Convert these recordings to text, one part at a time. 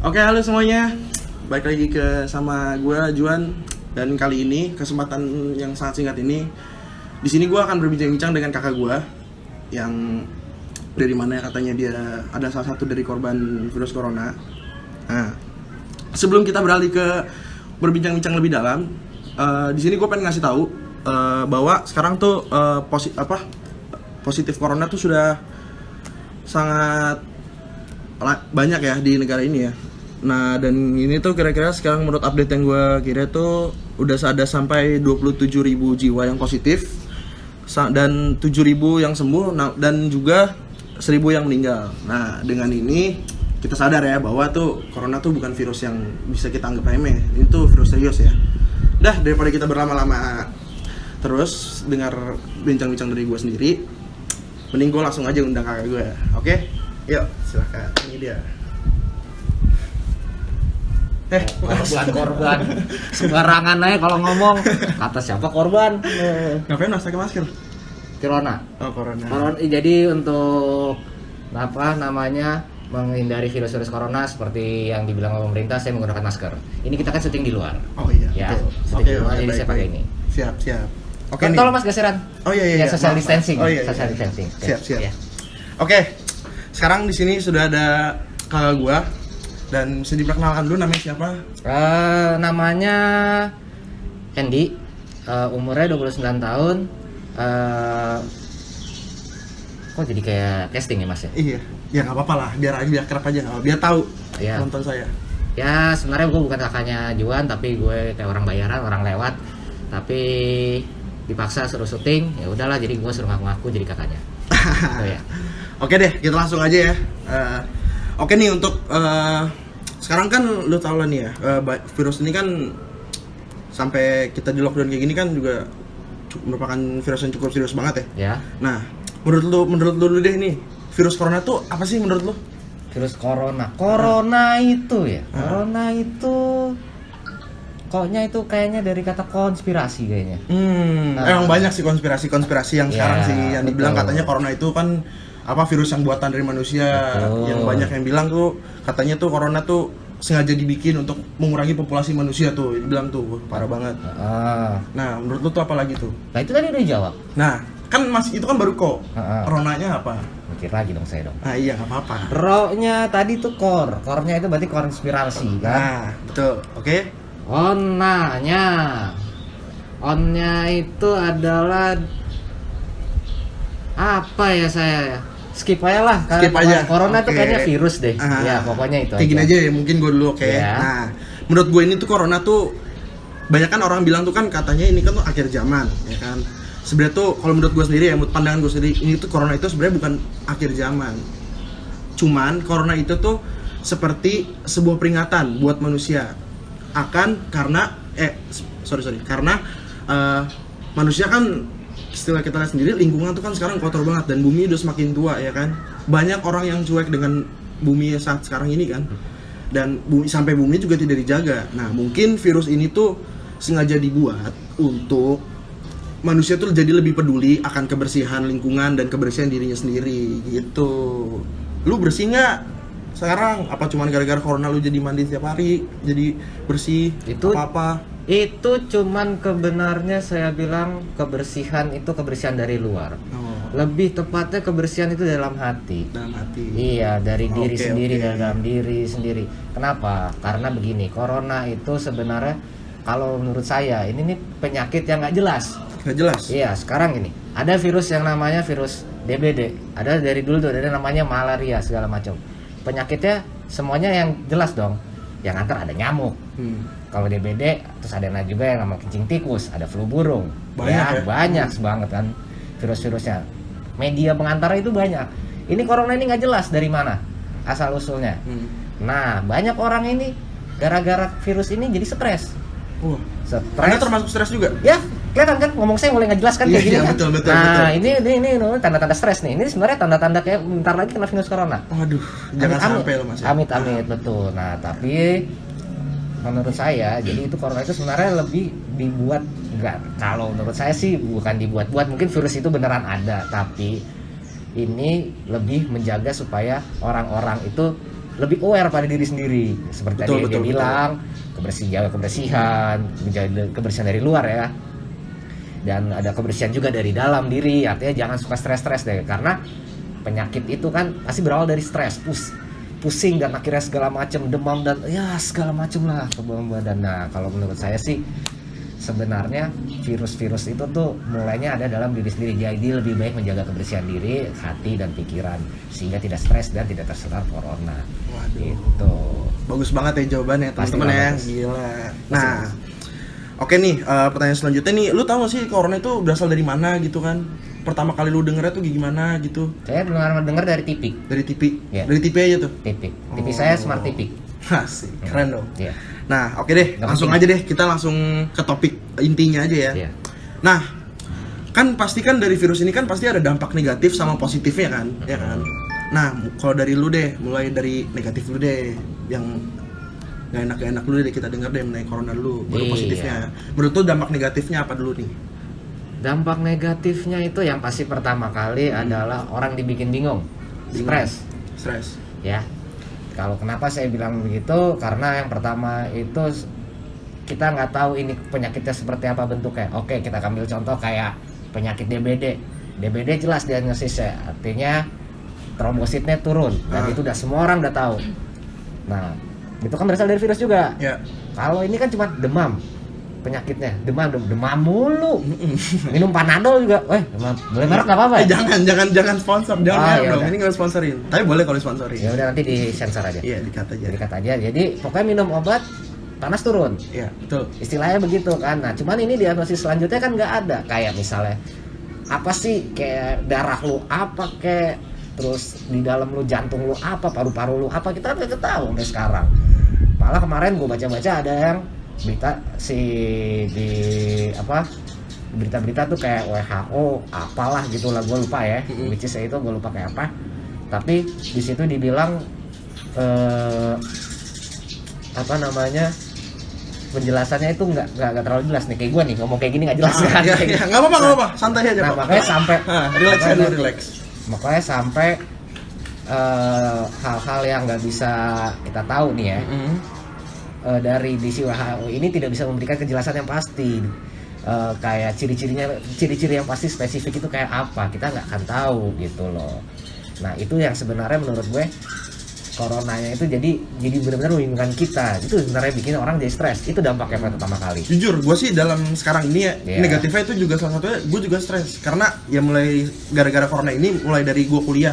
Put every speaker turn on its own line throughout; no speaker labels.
Oke, halo semuanya. Balik lagi sama gue Juan, dan kali ini kesempatan yang sangat singkat ini, di sini gue akan berbincang-bincang dengan kakak gue yang dari mana katanya dia ada salah satu dari korban virus corona. Nah, sebelum kita beralih ke berbincang-bincang lebih dalam, di sini gue pengen ngasih tahu bahwa sekarang tuh positif corona tuh sudah sangat banyak ya di negara ini ya. Nah, dan ini tuh kira-kira sekarang menurut update yang gue kira tuh udah ada sampai 27.000 jiwa yang positif dan 7.000 yang sembuh, dan juga 1.000 yang meninggal. Nah, dengan ini kita sadar ya bahwa tuh corona tuh bukan virus yang bisa kita anggap remeh. Ini tuh virus serius ya. Dah, daripada kita berlama-lama terus dengar bincang-bincang dari gue sendiri, mending gue langsung aja undang kakak gue. Oke? Yuk, silakan. Ini dia.
Korban sembarangan aja kalau ngomong. Kata siapa korban?
Ngapain mas pakai masker?
Corona.
Oh, corona.
Jadi untuk apa namanya menghindari virus-virus corona seperti yang dibilang oleh pemerintah, saya menggunakan masker. Ini kita kan syuting di luar.
Oh iya.
Ya,
betul.
syuting di luar, jadi saya pakai ini.
Siap.
Oke, tolong mas geseran.
Oh iya.
Ya, social distancing.
Oh iya.
Social distancing.
Siap.
Ya.
Oke. Sekarang di sini sudah ada kakak gua, dan bisa diperkenalkan dulu namanya siapa?
Namanya Hendy, umurnya 29 tahun. Kok jadi kayak casting ya mas ya?
Iya, ya nggak apa-apa lah, biar kerap aja, biar tahu
ya.
Nonton saya.
Ya sebenarnya gue bukan kakaknya Juan, tapi gue kayak orang bayaran, orang lewat. Tapi dipaksa suruh syuting, ya udahlah, jadi gue suruh ngaku-ngaku jadi kakaknya. Gitu ya.
Oke deh, kita langsung aja ya. Oke nih, untuk sekarang kan lu tau lah nih ya, virus ini kan sampai kita di lockdown kayak gini kan juga merupakan virus yang cukup serius banget ya.
Ya.
Nah, menurut lu deh nih, virus corona tuh apa sih menurut lu?
Virus corona. Corona itu ya. Corona itu koknya itu kayaknya dari kata konspirasi kayaknya.
Emang banyak sih konspirasi yang sekarang sih yang dibilang
betul.
katanya corona itu kan virus yang buatan dari manusia.
Betul.
Yang banyak yang bilang tuh katanya tuh corona tuh sengaja dibikin untuk mengurangi populasi manusia tuh. Dibilang tuh parah banget. Nah, menurut lu tuh apa lagi tuh?
Nah itu tadi udah dijawab.
Nah, kan masih itu kan baru kok. Coronanya apa?
Mikir lagi dong saya dong.
Nah, iya, nggak apa-apa.
Ro-nya tadi tuh core-nya itu berarti konspirasi kan?
Nah, betul. Oke.
On-nya itu adalah apa ya, saya skip aja lah.
Skip aja.
Corona itu
Oke.
kayaknya virus deh. Ya pokoknya itu
kayak gini
aja.
aja ya, mungkin gue dulu. Oke.
Ya.
Nah, menurut gue ini tuh corona tuh banyak kan orang bilang tuh kan katanya ini kan tuh akhir zaman, ya kan. Sebenarnya tuh kalau menurut gue sendiri ya, menurut pandangan gue sendiri, ini tuh corona itu sebenarnya bukan akhir zaman. Cuman corona itu tuh seperti sebuah peringatan buat manusia karena manusia kan, istilah kita lihat sendiri, lingkungan tuh kan sekarang kotor banget dan bumi udah semakin tua ya kan. Banyak orang yang cuek dengan bumi saat sekarang ini kan. Dan sampai bumi juga tidak dijaga. Nah, mungkin virus ini tuh sengaja dibuat untuk manusia tuh jadi lebih peduli akan kebersihan lingkungan dan kebersihan dirinya sendiri gitu. Lu bersih nggak sekarang? Apa cuman gara-gara corona lu jadi mandi setiap hari, jadi bersih?
Itu cuman kebenarnya saya bilang kebersihan itu kebersihan dari luar. Lebih tepatnya kebersihan itu dalam hati. Iya, dari diri sendiri, dari dalam diri sendiri. Kenapa? Karena begini, corona itu sebenarnya kalau menurut saya ini nih penyakit yang nggak jelas.
Nggak jelas?
Iya, sekarang ini ada virus yang namanya virus DBD. Ada dari dulu tuh, ada namanya malaria segala macam. Penyakitnya semuanya yang jelas dong. Yang antar ada nyamuk. Kalau DBD, terus ada juga yang nama kencing tikus, ada flu burung. Banyak banget kan virus-virusnya. Media pengantar itu banyak. Ini corona ini nggak jelas dari mana asal usulnya. Nah, banyak orang ini gara-gara virus ini jadi stres.
Karena termasuk stres juga?
Ya, kelihatan kan ngomong saya mulai nggak jelas kan kayak gini kan.
Betul.
Nah, ini tanda-tanda stres nih. Ini sebenarnya tanda-tanda kayak bentar lagi kena virus corona.
Waduh, jangan sampai loh Mas.
Amit, betul. Nah, tapi menurut saya, jadi itu corona itu sebenarnya lebih dibuat, enggak, kalau menurut saya sih bukan dibuat-buat, mungkin virus itu beneran ada, tapi ini lebih menjaga supaya orang-orang itu lebih aware pada diri sendiri. Seperti
Betul,
tadi dia
betul.
bilang, jaga kebersihan, menjaga kebersihan dari luar ya. Dan ada kebersihan juga dari dalam diri. Artinya jangan suka stres-stres deh, karena penyakit itu kan pasti berawal dari stres, pusing dan akhirnya segala macam, demam dan ya segala macam lah ke badan. Nah, kalau menurut saya sih sebenarnya virus-virus itu tuh mulainya ada dalam diri sendiri. Jadi lebih baik menjaga kebersihan diri, hati dan pikiran sehingga tidak stres dan tidak terserang corona.
Waduh.
Gitu.
Bagus banget ya jawabannya
Pasti
teman-teman ya.
bagus.
Gila. Nah, oke nih, pertanyaan selanjutnya nih, lu tahu gak sih corona itu berasal dari mana gitu kan? Pertama kali lu dengernya tuh gimana gitu?
Saya dengar dari TV.
Dari TV.
Ya.
Dari TV aja tuh.
TV
Oh.
saya smart TV.
Asik, keren dong.
Iya.
Nah, oke deh,
Nggak
langsung
penting.
aja deh kita langsung ke topik intinya aja ya.
Iya.
Nah, kan pasti kan dari virus ini kan pasti ada dampak negatif sama positifnya kan, ya kan? Nah, kalau dari lu deh, mulai dari negatif lu deh, yang gak enak lu deh kita denger deh mengenai corona dulu, baru
Iya.
positifnya. Menurut lu dampak negatifnya apa dulu nih?
Dampak negatifnya itu yang pasti pertama kali adalah orang dibikin bingung, stres.
Stres.
Ya, kalau kenapa saya bilang begitu, karena yang pertama itu kita nggak tahu ini penyakitnya seperti apa bentuknya. Oke, kita ambil contoh kayak penyakit DBD. DBD jelas diagnosisnya, artinya trombositnya turun dan itu udah semua orang udah tahu. Nah, itu kan berasal dari virus juga.
Ya.
Kalau ini kan cuma demam penyakitnya, demam mulu. Minum Panadol juga, demam. Boleh merek nggak apa-apa ya?
Jangan sponsor, jangan
Ah,
merek
ya
dong.
udah.
Ini nggak sponsorin. Tapi boleh kalau sponsorin.
Ya udah nanti disensor aja.
Iya, dikat aja.
Jadi kata aja. Jadi pokoknya minum obat panas turun.
Iya, betul.
Istilahnya begitu kan. Nah, cuman ini diagnosis selanjutnya kan nggak ada. Kayak misalnya apa sih, kayak darah lu apa, kayak terus di dalam lu jantung lu apa, paru-paru lu apa, kita nggak tahu sampai sekarang. Malah kemarin gue baca-baca ada yang berita di berita-berita tuh kayak WHO apalah gitulah, gue lupa ya, which is itu gue lupa kayak apa. Tapi di situ dibilang apa namanya, penjelasannya itu nggak terlalu jelas nih, kayak gue nih ngomong kayak gini nggak jelas kan.
Iya, iya, nggak apa-apa, santai aja.
Nah,
Pak.
makanya sampai
Relax
makanya-
dulu, relax.
makanya sampai hal-hal yang nggak bisa kita tahu nih ya, dari WHO ini tidak bisa memberikan kejelasan yang pasti. Kayak ciri-ciri yang pasti spesifik itu kayak apa, kita nggak akan tahu gitu loh. Nah, itu yang sebenarnya menurut gue coronanya itu jadi benar-benar membingungkan kita. Itu sebenarnya bikin orang jadi stres. Itu dampaknya pertama kali.
Jujur, gue sih dalam sekarang ini ya,
Iya.
negatifnya itu juga salah satunya gue juga stres. Karena ya mulai gara-gara corona ini, mulai dari gue kuliah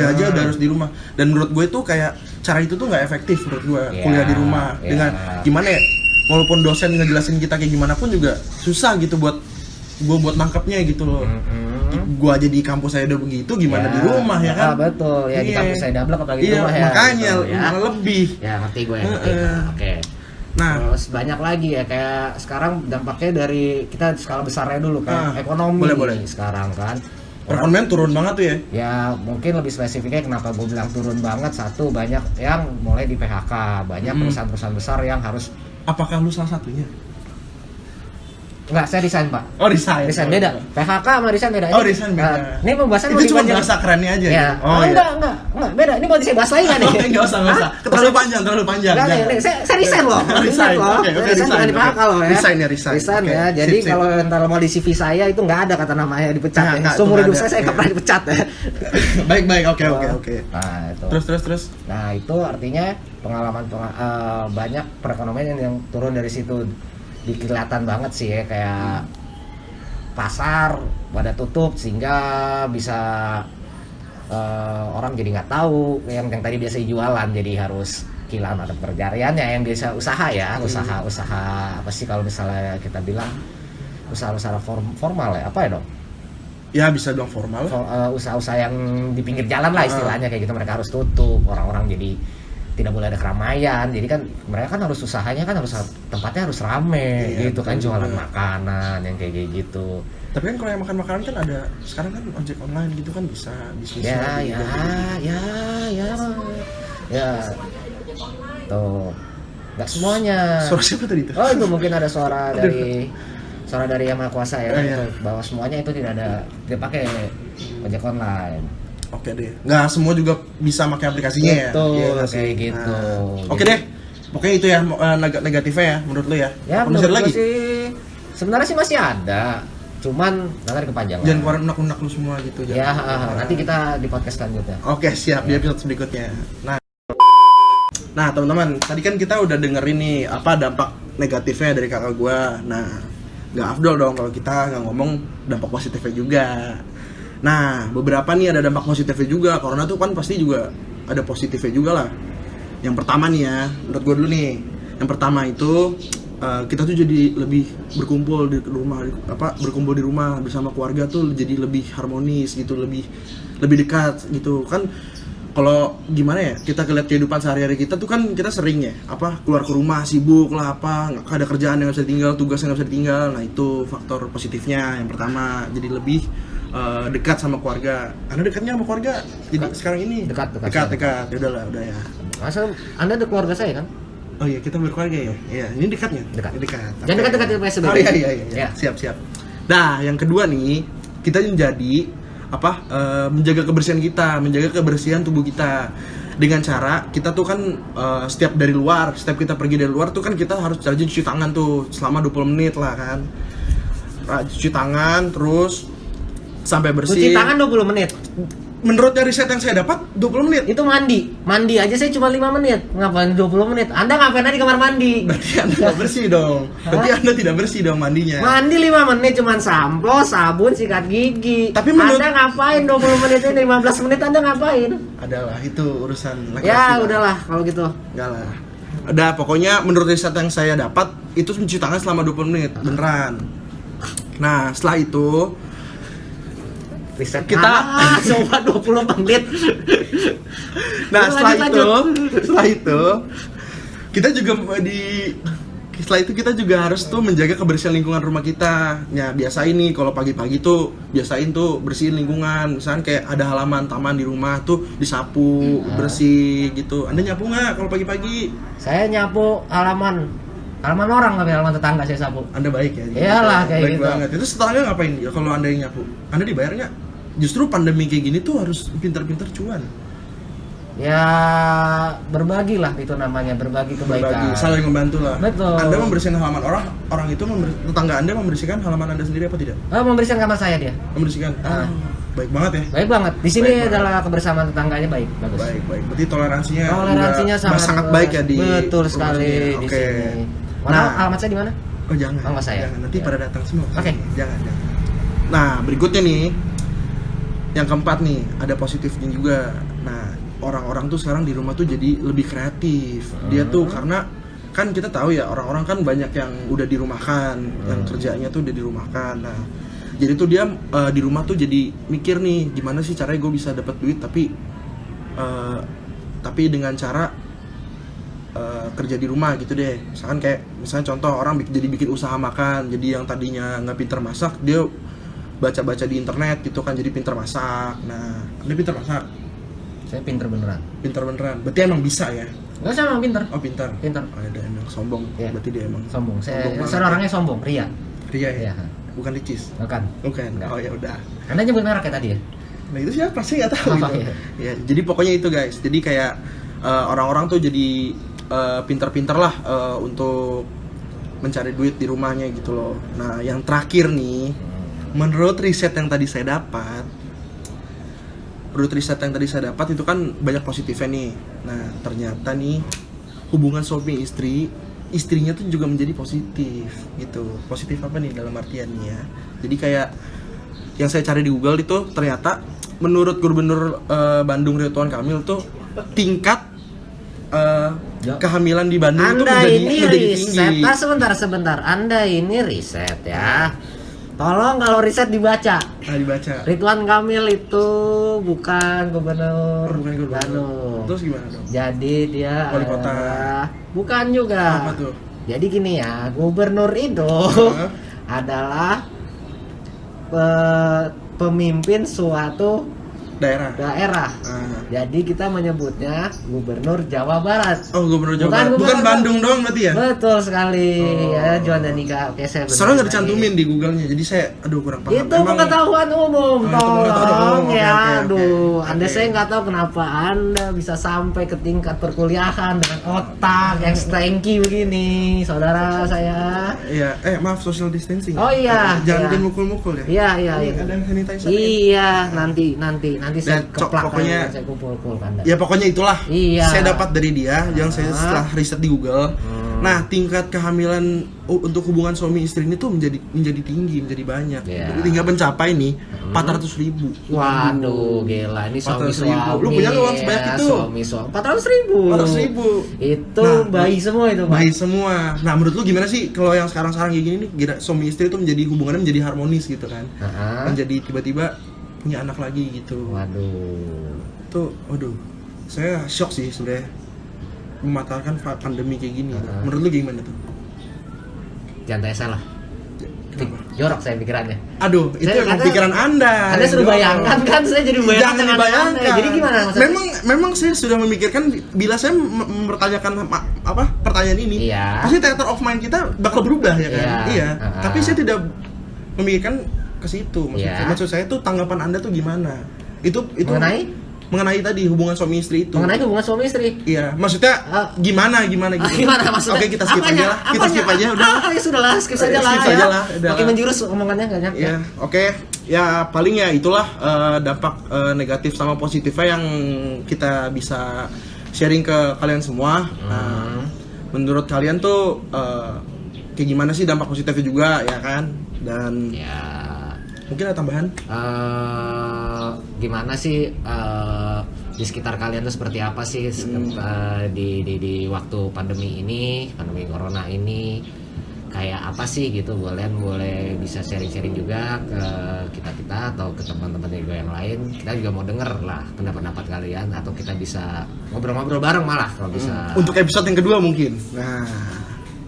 aja udah harus di rumah. Dan menurut gue itu kayak cara itu tuh nggak efektif menurut gue,
Iya,
kuliah di rumah.
iya.
Dengan gimana ya, walaupun dosen ngejelasin kita kayak gimana pun juga susah gitu buat nangkepnya gitu loh. Gue aja di kampus saya udah begitu, gimana di rumah ya kan?
Betul ya, di
Iya.
kampus saya double apalagi di
Iya,
rumah ya.
makanya
Betul, ya.
malah lebih.
Ya ngerti gue. Ngerti. Oke.
Nah,
Terus banyak lagi ya, kayak sekarang dampaknya dari kita skala besarnya dulu kayak ekonomi
boleh.
sekarang kan.
perekonomian turun banget tuh ya.
Ya mungkin lebih spesifiknya kenapa gue bilang turun banget, satu banyak yang mulai di PHK, banyak perusahaan-perusahaan besar yang harus.
Apakah lu salah satunya?
Enggak, saya resign pak.
Oh, resign.
Resign beda. PHK sama resign beda.
Oh, resign beda.
Ini pembahasan mau
Itu cuma
dipanjang.
bahasa kerennya aja.
Ya.
Oh, iya.
Enggak, beda. Ini mau saya bahas lagi nggak nih?
Enggak usah. Terlalu panjang.
Enggak, nih, saya resign loh.
Resign.
Ingat loh.
Oke,
Resign bukan di PHK loh ya.
Resign ya, resign.
Resign
Oke,
ya.
sip,
Jadi
sip.
kalau ntar mau di CV saya itu nggak ada kata namanya dipecat.
Nah,
Ya.
nggak,
Seumur
itu
hidup
nggak
saya
ada.
nggak pernah dipecat ya.
Baik. Oke.
Nah, itu.
Terus.
Nah, itu artinya pengalaman banyak perekonomian yang turun dari situ. Kelihatan banget sih ya, kayak pasar pada tutup sehingga bisa orang jadi nggak tahu yang tadi biasa jualan jadi harus kehilangan mata pencariannya, yang biasa usaha ya, usaha apa sih kalau misalnya kita bilang usaha formal ya, apa ya dong?
Ya bisa dong formal.
Usaha-usaha yang di pinggir jalan lah istilahnya kayak gitu, mereka harus tutup, orang-orang jadi tidak boleh ada keramaian, jadi kan mereka kan harus usahanya kan harus tempatnya harus rame gitu kan, jualan makanan yang kayak gitu.
Tapi kan kalau yang makan makanan kan ada sekarang kan ojek online gitu kan bisa bisnis.
Ya. Tuh. Nggak semuanya.
Suara siapa tadi itu?
Oh, itu mungkin ada suara dari Yang Maha Kuasa ya,
Iya.
bahwa semuanya itu tidak pakai ojek online.
Oke deh. Nggak semua juga bisa pakai aplikasinya ya.
Betul,
Iya nggak sih?
kayak gitu.
Oke deh. Pokoknya itu ya negatifnya ya menurut lu ya.
Ya,
Apa masih ada
menurut
lagi?
gua sih sebenarnya sih masih ada. Cuman nanti kepanjangan.
Jangan keluarin unek-unek lu semua gitu.
Ya,
jangan.
nanti kita di podcast selanjutnya.
Oke, siap di episode berikutnya. Nah, teman-teman, tadi kan kita udah dengerin nih apa dampak negatifnya dari kakak gua. Nah, nggak afdol dong kalau kita nggak ngomong dampak positifnya juga. Nah, beberapa nih ada dampak positifnya juga. Corona tuh kan pasti juga ada positifnya juga lah. Yang pertama nih ya, menurut gua dulu nih. Yang pertama itu kita tuh jadi lebih berkumpul di rumah, berkumpul di rumah bersama keluarga tuh jadi lebih harmonis gitu, lebih dekat gitu kan. Kalau gimana ya, kita lihat kehidupan sehari-hari kita tuh kan kita sering ya keluar ke rumah sibuk lah, nggak ada kerjaan yang nggak bisa ditinggal, tugas yang nggak bisa ditinggal. Nah itu faktor positifnya yang pertama, jadi lebih dekat sama keluarga. Anda dekatnya sama keluarga jadi sekarang ini
Dekat.
ya udahlah udah ya.
Masa Anda ada keluarga saya kan?
Oh iya, kita berkeluarga ya. Iya, ini dekatnya.
Dekat.
Oke.
Jangan dekat-dekat dengan PSBB.
Oh iya.
Ya.
Siap. Nah, yang kedua nih, kita menjadi menjaga kebersihan kita, menjaga kebersihan tubuh kita dengan cara kita tuh kan setiap kita pergi dari luar tuh kan kita harus rajin cuci tangan tuh selama 20 menit lah kan. Cuci tangan terus sampai bersih.
Cuci tangan 20 menit.
Menurut dari riset yang saya dapat 20 menit.
Itu mandi aja saya cuma 5 menit. Ngapain 20 menit? Anda ngapain aja di kamar mandi?
Berarti Anda tidak bersih dong. Berarti Anda tidak bersih dong mandinya.
Mandi 5 menit cuman sampo, sabun, sikat gigi.
Tapi menurut-
Anda ngapain 20 menit ini? 15 menit Anda ngapain?
Adalah itu urusan laki-laki.
Ya
lah.
udahlah kalau gitu.
Enggak lah. Udah, pokoknya menurut riset yang saya dapat itu mencuci tangan selama 20 menit, beneran. Nah, setelah itu
Riset
kita
coba 20 menit.
nah,
Lanjut.
setelah itu kita juga harus tuh menjaga kebersihan lingkungan rumah kita. Ya, biasain nih kalau pagi-pagi tuh biasain tuh bersihin lingkungan. Misalnya kayak ada halaman taman di rumah tuh disapu, bersih gitu. Anda nyapu nggak kalau pagi-pagi?
Saya nyapu halaman orang tapi halaman tetangga saya sapu.
Anda baik ya.
Iyalah, kayak
baik
gitu.
banget. Itu tetangga ngapain ya kalau Anda yang nyapu? Anda dibayar nggak? Justru pandemi kayak gini tuh harus pintar-pintar cuan.
Ya berbagilah itu namanya, berbagi kebaikan.
Saling membantu lah.
Betul.
Anda membersihkan halaman orang itu tetangga Anda membersihkan halaman Anda sendiri apa tidak?
Membersihkan kamar saya dia.
Membersihkan. Baik banget ya.
Baik banget. Di sini
Baik banget.
adalah kebersamaan tetangganya baik, bagus.
Baik. Berarti toleransinya
Toleransinya
juga sangat
luas.
baik ya di
Betul sekali
rumahnya.
di
Oke.
sini. Mana
Nah,
alamat saya di mana?
oh jangan.
Oh, nggak saya.
Jangan. Nanti
Ya.
pada datang semua.
Oke.
Jangan. Nah, berikutnya nih. Yang keempat nih, ada positifnya juga. Nah, orang-orang tuh sekarang di rumah tuh jadi lebih kreatif. Dia tuh karena kan kita tahu ya, orang-orang kan banyak yang udah dirumahkan, yang kerjanya tuh udah dirumahkan. Nah, jadi tuh dia di rumah tuh jadi mikir nih, gimana sih caranya gue bisa dapat duit tapi dengan cara kerja di rumah gitu deh. Misalnya contoh orang jadi bikin usaha makan, jadi yang tadinya nggak pinter masak dia baca-baca di internet gitu kan jadi pinter masak. Nah, Anda pinter masak?
Saya pinter beneran.
Pinter beneran. Berarti emang bisa ya?
Enggak, saya emang pinter.
Oh, pinter.
Pinter.
Oh, ada emang sombong.
Iya.
Berarti dia emang
Sombong. Saya
banget.
orangnya sombong, ria.
Ria ya?
Iya.
Bukan ricis.
Bukan.
Bukan.
Enggak.
Oh ya udah.
Anda nyebut merek ya tadi ya?
Nah, itu siapa sih nggak tahu
Oh,
gitu.
iya.
Ya, jadi pokoknya itu guys. Jadi kayak orang-orang tuh jadi pinter-pinter lah untuk mencari duit di rumahnya gitu loh. Nah, yang terakhir nih, menurut riset yang tadi saya dapat itu kan banyak positifnya nih. Nah, ternyata nih hubungan suami istrinya tuh juga menjadi positif gitu. Positif apa nih dalam artian nih ya? Jadi kayak yang saya cari di Google itu ternyata menurut Gubernur Bandung Ridwan Kamil tuh tingkat kehamilan di Bandung itu
Anda ini
menjadi
riset.
tinggi.
Sebentar. Anda ini riset ya. Tolong kalau riset dibaca.
Nah, dibaca.
Ridwan Kamil itu bukan gubernur
Bukan gubernur.
Bandung.
Terus gimana dong?
Jadi dia
Wali kota.
Bukan juga.
Apa tuh?
Jadi gini ya, gubernur itu adalah pemimpin suatu
Daerah.
daerah. Jadi kita menyebutnya Gubernur Jawa Barat.
Oh, Gubernur Jawa
Bukan
Barat. Bukan
gubernur.
Bandung doang berarti ya?
Betul sekali.
Oh.
Ya, Juan dan Nika. Oke, saya benar.
Soalnya nggak dicantumin di Google-nya, jadi saya aduh kurang paham.
Itu pengetahuan umum,
Oh, itu pengetahuan
tolong
umum. Oke,
ya.
oke,
Aduh,
oke.
Anda
Oke.
saya nggak tahu kenapa Anda bisa sampai ke tingkat perkuliahan dengan otak yang strengki begini, saudara saya.
Iya, maaf, social distancing.
Oh iya,
Jangan
iya.
dimukul-mukul ya.
Iya, iya,
Ini
iya.
ada yang sanitizer.
Iya, nanti saya
Dan
keplak
pokoknya-
Anda, saya kumpul Anda.
Ya pokoknya itulah.
Iya.
Saya dapat dari dia, yang saya setelah riset di Google.
Hmm.
Nah, tingkat kehamilan untuk hubungan suami istri ini tuh menjadi tinggi, menjadi banyak.
Iya.
Hingga mencapai nih 400.000.
Waduh, gila ini
400.000.
suami-suami.
Lu punya uang sebanyak
ya,
itu?
Suami-suami 400.000.
400.000.
Itu
Nah,
bayi semua itu, Pak.
Baik semua. Nah, menurut lu gimana sih kalau yang sekarang-sekarang kayak gini nih, kira suami istri tuh menjadi hubungannya menjadi harmonis gitu kan?
Heeh.
Menjadi tiba-tiba punya anak lagi gitu.
Waduh.
Tuh, waduh. Saya shock sih sebenarnya. Mematahkan pandemi kayak gini. Menurut lu gimana tuh?
Jangan tanya salah.
Kenapa?
Jorok saya pikirannya.
Aduh, itu
Saya
emang
kata-
pikiran Anda.
Anda suruh
Jorok.
bayangkan kan, saya jadi bayangkan
Jangan
dengan
dibayangkan.
Anda. Jadi gimana maksudnya?
Memang saya sudah memikirkan bila saya mempertanyakan pertanyaan ini,
Iya.
pasti theater of mind kita bakal berubah ya kan?
Iya.
Iya.
Ah.
Tapi saya tidak memikirkan ke situ.
Iya.
Maksud saya tuh tanggapan Anda tuh gimana? Itu mengenai tadi hubungan suami istri itu.
mengenai hubungan suami istri.
Iya, maksudnya gimana gitu.
Gimana maksudnya?
Oke, kita skip
Apanya?
aja lah. Kita
Apanya?
skip aja udah.
Ya sudahlah, skip saja lah.
Skip saja
ya.
lah, udah.
Makin menjurus omongannya nggak nyampe.
Ya, oke. Ya paling ya itulah dampak negatif sama positifnya yang kita bisa sharing ke kalian semua. Nah, menurut kalian tuh kayak gimana sih dampak positifnya juga ya kan? Dan
Ya.
mungkin ada tambahan?
Gimana sih di sekitar kalian tuh seperti apa sih di waktu pandemi ini, pandemi corona ini, kayak apa sih gitu? Boleh bisa sharing-sharing juga ke kita atau ke teman-teman juga yang lain. Kita juga mau denger lah pendapat kalian, atau kita bisa ngobrol-ngobrol bareng malah kalau bisa.
Untuk episode yang kedua mungkin. Nah,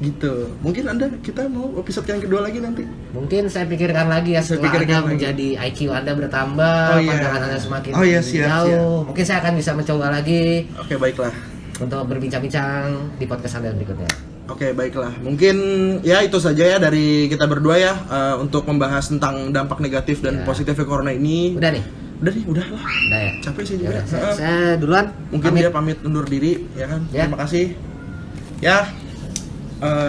gitu. Mungkin kita mau episode yang kedua lagi nanti.
Mungkin saya pikirkan lagi ya, setelah
pikirkan
Anda
lagi.
menjadi IQ Anda bertambah,
Oh, iya.
pandangan Anda semakin
Oh, iya, siap,
jauh.
siap.
Mungkin saya akan bisa mencoba lagi
Oke, baiklah.
untuk berbincang-bincang di podcast Anda berikutnya.
Oke, baiklah. Mungkin ya itu saja ya dari kita berdua ya untuk membahas tentang dampak negatif dan
Ya.
positifnya corona ini.
Udah nih?
Udah lah.
Udah ya?
Capek sih
Ya
juga.
udah, saya duluan.
Mungkin
pamit.
dia pamit undur diri ya kan.
Ya.
Terima kasih. Ya.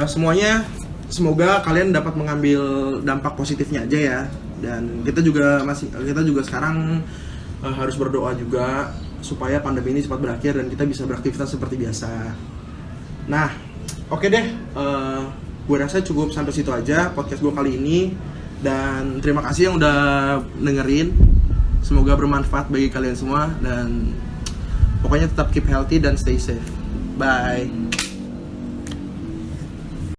Semuanya semoga kalian dapat mengambil dampak positifnya aja ya. Dan kita juga sekarang harus berdoa juga supaya pandemi ini cepat berakhir dan kita bisa beraktivitas seperti biasa. Nah, oke deh. Gue rasa cukup sampai situ aja podcast gue kali ini. Dan terima kasih yang udah dengerin. Semoga bermanfaat bagi kalian semua dan pokoknya tetap keep healthy dan stay safe. Bye.